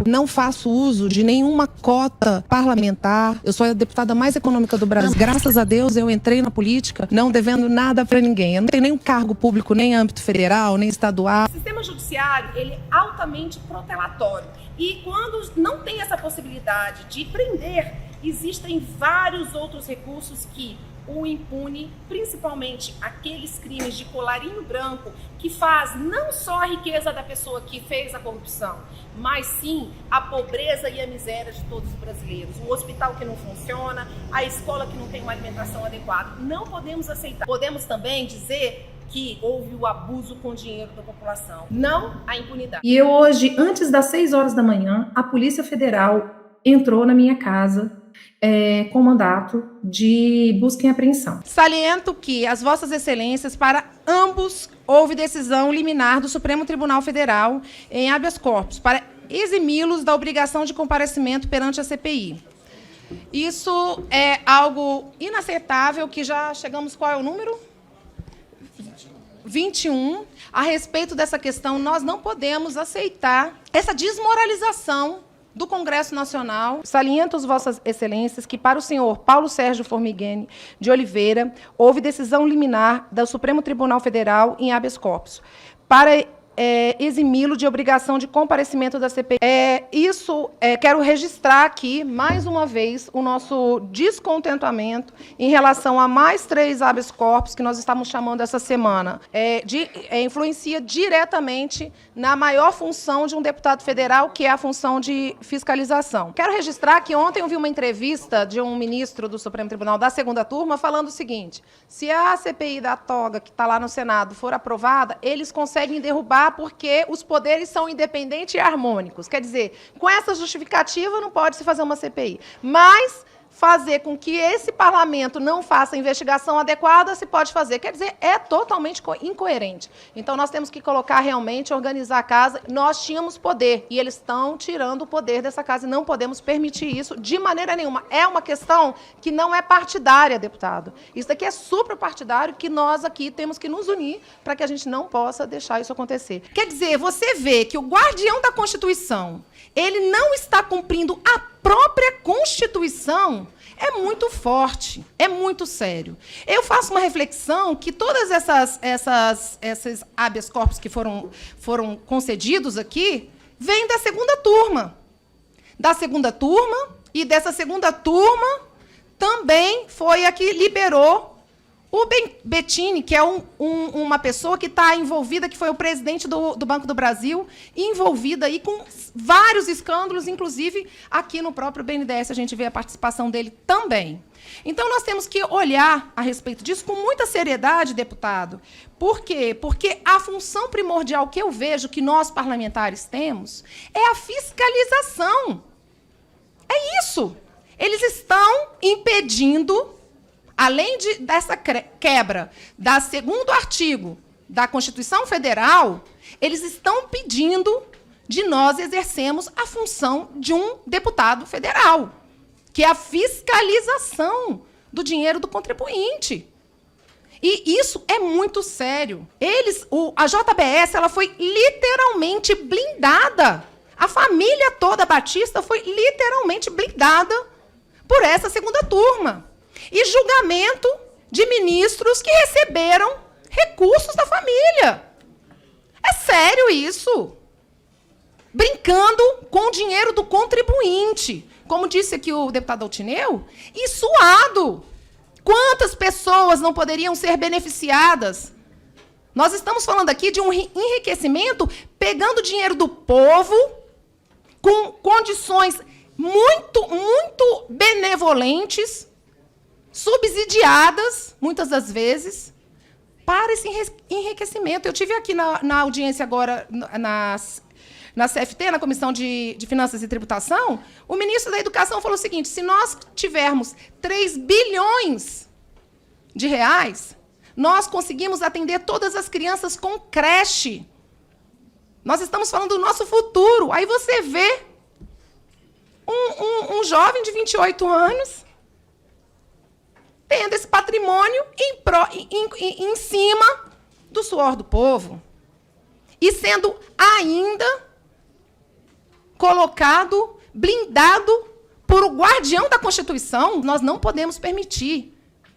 Não faço uso de nenhuma cota parlamentar. Eu sou a deputada mais econômica do Brasil. Graças a Deus, eu entrei na política não devendo nada para ninguém. Eu não tenho nenhum cargo público, nem âmbito federal, nem estadual. O sistema judiciário, ele é altamente protelatório. E quando não tem essa possibilidade de prender, existem vários outros recursos que o impune, principalmente aqueles crimes de colarinho branco, que faz não só a riqueza da pessoa que fez a corrupção, mas sim a pobreza e a miséria de todos os brasileiros. O hospital que não funciona, a escola que não tem uma alimentação adequada. Não podemos aceitar. Podemos também dizer que houve o abuso com o dinheiro da população, não a impunidade. E hoje, antes das 6 horas da manhã, a Polícia Federal entrou na minha casa com mandato de busca e apreensão. Saliento que, as vossas excelências, para ambos houve decisão liminar do Supremo Tribunal Federal em habeas corpus, para eximi-los da obrigação de comparecimento perante a CPI. Isso é algo inaceitável, que já chegamos, qual é o número? 21. A respeito dessa questão, nós não podemos aceitar essa desmoralização do Congresso Nacional. Saliento as vossas excelências que, para o senhor Paulo Sérgio Formigoni de Oliveira, houve decisão liminar do Supremo Tribunal Federal em habeas corpus, para eximi-lo de obrigação de comparecimento da CPI. Quero registrar aqui, mais uma vez, o nosso descontentamento em relação a mais 3 habeas corpus que nós estamos chamando essa semana. Influencia diretamente na maior função de um deputado federal, que é a função de fiscalização. Quero registrar que ontem eu vi uma entrevista de um ministro do Supremo Tribunal da segunda turma falando o seguinte: se a CPI da toga, que está lá no Senado, for aprovada, eles conseguem derrubar porque os poderes são independentes e harmônicos. Quer dizer, com essa justificativa não pode se fazer uma CPI. Mas fazer com que esse parlamento não faça a investigação adequada se pode fazer. Quer dizer, é totalmente incoerente. Então, nós temos que colocar realmente, organizar a casa. Nós tínhamos poder e eles estão tirando o poder dessa casa e não podemos permitir isso de maneira nenhuma. É uma questão que não é partidária, deputado. Isso aqui é suprapartidário, que nós aqui temos que nos unir para que a gente não possa deixar isso acontecer. Quer dizer, você vê que o guardião da Constituição, ele não está cumprindo a própria Constituição, é muito forte, é muito sério. Eu faço uma reflexão que todas esses habeas corpus que foram concedidos aqui vêm da segunda turma. Da segunda turma, e dessa segunda turma também foi a que liberou o Bettini, que é uma pessoa que está envolvida, que foi o presidente do Banco do Brasil, envolvida aí com vários escândalos, inclusive aqui no próprio BNDES a gente vê a participação dele também. Então, nós temos que olhar a respeito disso com muita seriedade, deputado. Por quê? Porque a função primordial que eu vejo que nós, parlamentares, temos é a fiscalização. É isso. Eles estão impedindo, além dessa quebra do segundo artigo da Constituição Federal, eles estão pedindo de nós exercermos a função de um deputado federal, que é a fiscalização do dinheiro do contribuinte. E isso é muito sério. A JBS, ela foi literalmente blindada. A família toda batista foi literalmente blindada por essa segunda turma. E julgamento de ministros que receberam recursos da família. É sério isso. Brincando com o dinheiro do contribuinte. Como disse aqui o deputado Altineu, e suado. Quantas pessoas não poderiam ser beneficiadas? Nós estamos falando aqui de um enriquecimento pegando dinheiro do povo com condições muito, muito benevolentes, subsidiadas, muitas das vezes, para esse enriquecimento. Eu tive aqui na audiência agora, na CFT, na Comissão de Finanças e Tributação, o ministro da Educação falou o seguinte: se nós tivermos 3 bilhões de reais, nós conseguimos atender todas as crianças com creche. Nós estamos falando do nosso futuro. Aí você vê um jovem de 28 anos tendo esse patrimônio em cima do suor do povo e sendo ainda colocado, blindado por o guardião da Constituição. Nós não podemos permitir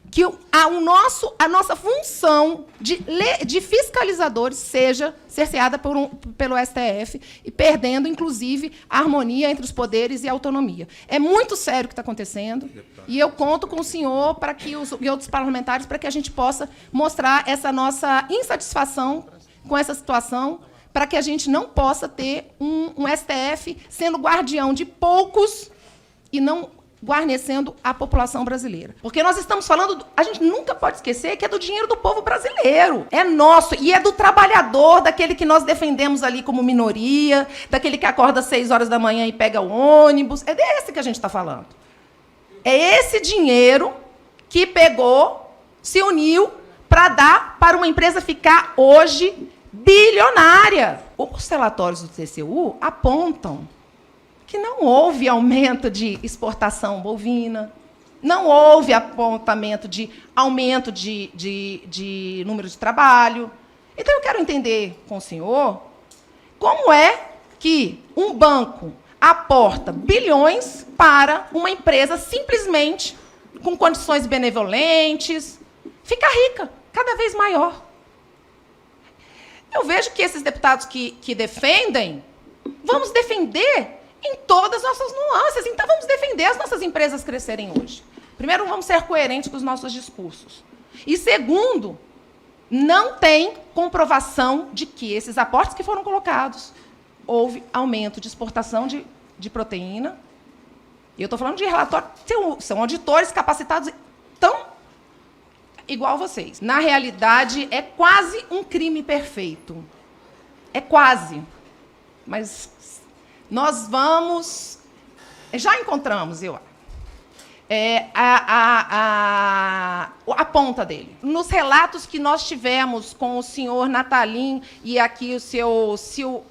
que a nossa função de fiscalizadores seja cerceada pelo STF e perdendo, inclusive, a harmonia entre os poderes e a autonomia. É muito sério o que está acontecendo e eu conto com o senhor e outros parlamentares para que a gente possa mostrar essa nossa insatisfação com essa situação, para que a gente não possa ter um STF sendo guardião de poucos e não guarnecendo a população brasileira. Porque nós estamos falando, a gente nunca pode esquecer que é do dinheiro do povo brasileiro. É nosso e é do trabalhador, daquele que nós defendemos ali como minoria, daquele que acorda às 6 horas da manhã e pega o ônibus. É desse que a gente está falando. É esse dinheiro que pegou, se uniu para dar para uma empresa ficar hoje bilionária. Os relatórios do TCU apontam que não houve aumento de exportação bovina, não houve apontamento de aumento de número de trabalho. Então, eu quero entender com o senhor como é que um banco aporta bilhões para uma empresa simplesmente com condições benevolentes, fica rica, cada vez maior. Eu vejo que esses deputados que defendem, vamos defender em todas as nossas nuances. Então, vamos defender as nossas empresas crescerem hoje. Primeiro, vamos ser coerentes com os nossos discursos. E, segundo, não tem comprovação de que esses aportes que foram colocados, houve aumento de exportação de proteína. E eu estou falando de relatório, são auditores capacitados tão igual vocês. Na realidade, é quase um crime perfeito. É quase. Mas nós vamos... Já encontramos, a ponta dele. Nos relatos que nós tivemos com o senhor Natalim e aqui o seu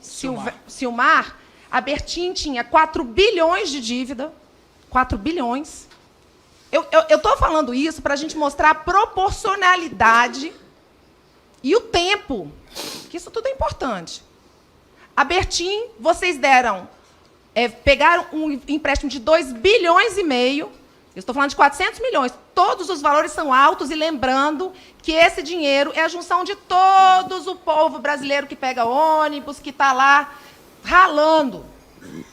Silmar, a Bertin tinha 4 bilhões de dívida. 4 bilhões. Eu estou falando isso para a gente mostrar a proporcionalidade e o tempo, que isso tudo é importante. A Bertin, vocês pegaram um empréstimo de 2 bilhões e meio, eu estou falando de 400 milhões, todos os valores são altos, e lembrando que esse dinheiro é a junção de todos o povo brasileiro que pega ônibus, que está lá ralando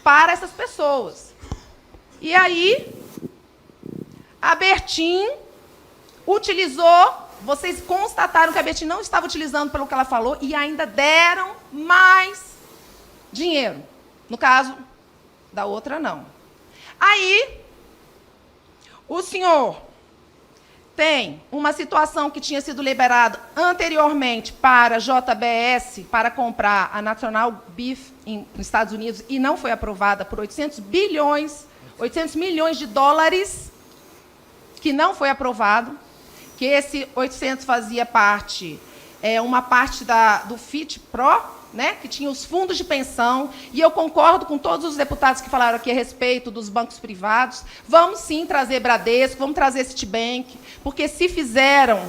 para essas pessoas. E aí, a Bertin utilizou, vocês constataram que a Bertin não estava utilizando pelo que ela falou, e ainda deram mais dinheiro. No caso da outra, não. Aí, o senhor tem uma situação que tinha sido liberado anteriormente para a JBS, para comprar a National Beef nos Estados Unidos, e não foi aprovada por 800 milhões de dólares, que não foi aprovado, que esse 800 fazia parte, uma parte do FIT-PRO, né, que tinha os fundos de pensão, e eu concordo com todos os deputados que falaram aqui a respeito dos bancos privados. Vamos, sim, trazer Bradesco, vamos trazer Citibank, porque se fizeram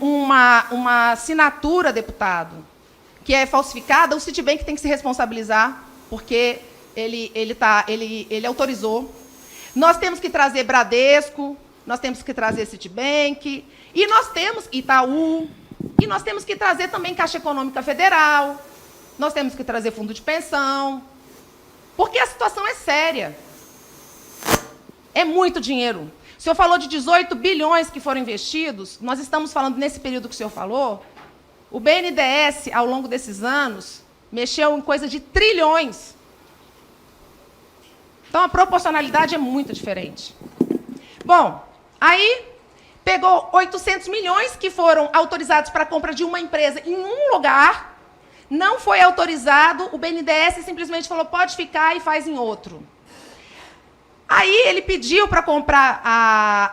uma assinatura, deputado, que é falsificada, o Citibank tem que se responsabilizar, porque ele autorizou. Nós temos que trazer Bradesco, nós temos que trazer Citibank, e nós temos Itaú, e nós temos que trazer também Caixa Econômica Federal, nós temos que trazer fundo de pensão, porque a situação é séria. É muito dinheiro. O senhor falou de 18 bilhões que foram investidos, nós estamos falando, nesse período que o senhor falou, o BNDES, ao longo desses anos, mexeu em coisa de trilhões. Então, a proporcionalidade é muito diferente. Bom, aí pegou 800 milhões que foram autorizados para a compra de uma empresa em um lugar, não foi autorizado, o BNDES simplesmente falou, pode ficar, e faz em outro. Aí ele pediu para comprar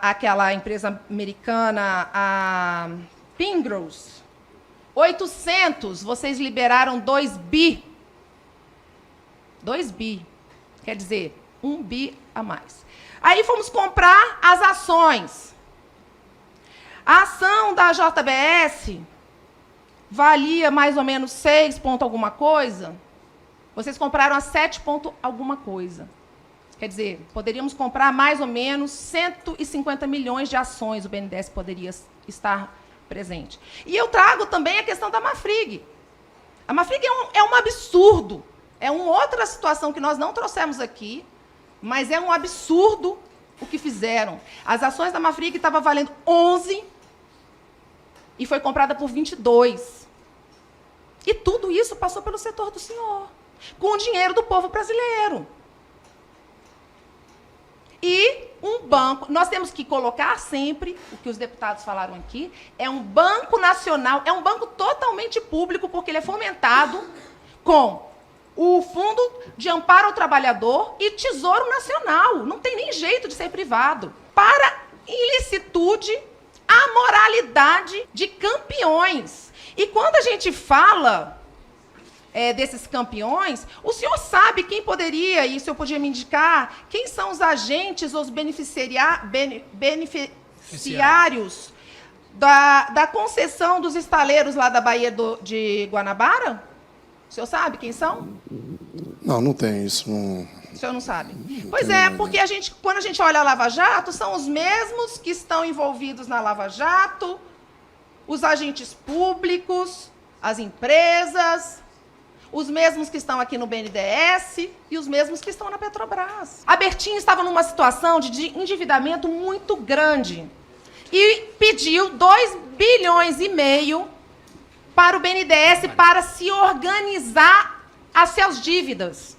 aquela empresa americana, a Pingrose. 800, vocês liberaram 2 bi. 2 bi. Quer dizer, 1 bi a mais. Aí fomos comprar as ações. A ação da JBS valia mais ou menos 6 ponto alguma coisa. Vocês compraram a 7 ponto alguma coisa. Quer dizer, poderíamos comprar mais ou menos 150 milhões de ações, o BNDES poderia estar presente. E eu trago também a questão da Marfrig. A Marfrig é um absurdo. É uma outra situação que nós não trouxemos aqui, mas é um absurdo o que fizeram. As ações da Marfrig estavam valendo 11 e foi comprada por 22. E tudo isso passou pelo setor do senhor, com o dinheiro do povo brasileiro. E um banco, nós temos que colocar sempre, o que os deputados falaram aqui, é um banco nacional, é um banco totalmente público, porque ele é fomentado com o Fundo de Amparo ao Trabalhador e Tesouro Nacional. Não tem nem jeito de ser privado. Para ilicitude, amoralidade de campeões. E quando a gente fala desses campeões, o senhor sabe quem poderia, e o senhor podia me indicar, quem são os agentes, os beneficiários da concessão dos estaleiros lá da Baía de Guanabara? O senhor sabe quem são? Não tem isso. Não... O senhor não sabe? Pois é, porque quando a gente olha a Lava Jato, são os mesmos que estão envolvidos na Lava Jato, os agentes públicos, as empresas, os mesmos que estão aqui no BNDES e os mesmos que estão na Petrobras. A Bertin estava numa situação de endividamento muito grande e pediu 2,5 bilhões para o BNDES para se organizar as suas dívidas.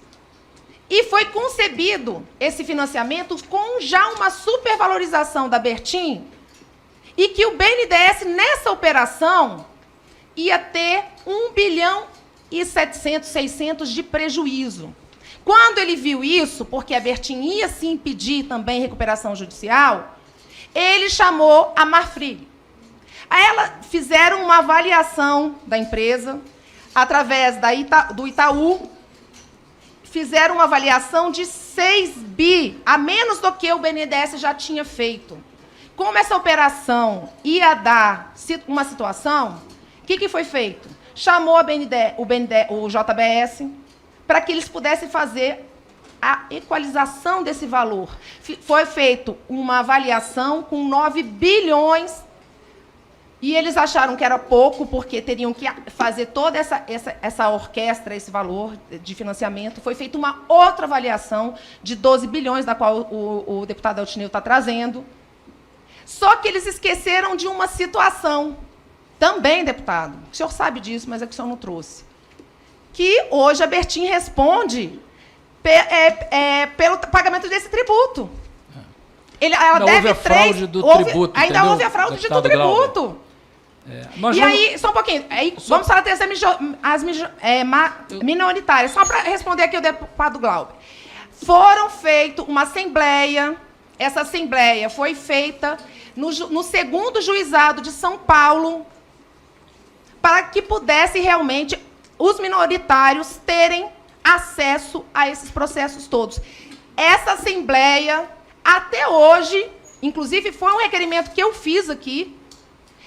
E foi concebido esse financiamento com já uma supervalorização da Bertin e que o BNDES, nessa operação, ia ter 1 bilhão e 700, 600 de prejuízo. Quando ele viu isso, porque a Bertin ia se impedir também recuperação judicial, ele chamou a Marfrig. Aí fizeram uma avaliação da empresa, através do Itaú, fizeram uma avaliação de 6 bi, a menos do que o BNDES já tinha feito. Como essa operação ia dar uma situação, o que foi feito? Chamou o JBS para que eles pudessem fazer a equalização desse valor. Foi feita uma avaliação com 9 bilhões e eles acharam que era pouco, porque teriam que fazer toda essa orquestra, esse valor de financiamento. Foi feita uma outra avaliação de 12 bilhões, da qual o deputado Eltineu está trazendo. Só que eles esqueceram de uma situação. Também, deputado, o senhor sabe disso, mas é que o senhor não trouxe. Que hoje a Bertin responde pelo pagamento desse tributo. Ela ainda deve houve a fraude do tributo. Ainda entendeu? houve a fraude do tributo. Mas e aí, só um pouquinho, vamos falar das minoritárias, só para responder aqui o deputado Glauber. Foram feitas uma assembleia, essa assembleia foi feita no 2º Juizado de São Paulo, para que pudesse realmente os minoritários terem acesso a esses processos todos. Essa assembleia, até hoje, inclusive foi um requerimento que eu fiz aqui,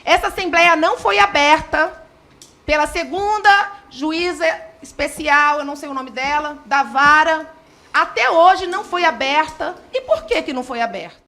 essa assembleia não foi aberta pela 2ª juíza especial, eu não sei o nome dela, da Vara. Até hoje não foi aberta. E por que não foi aberta?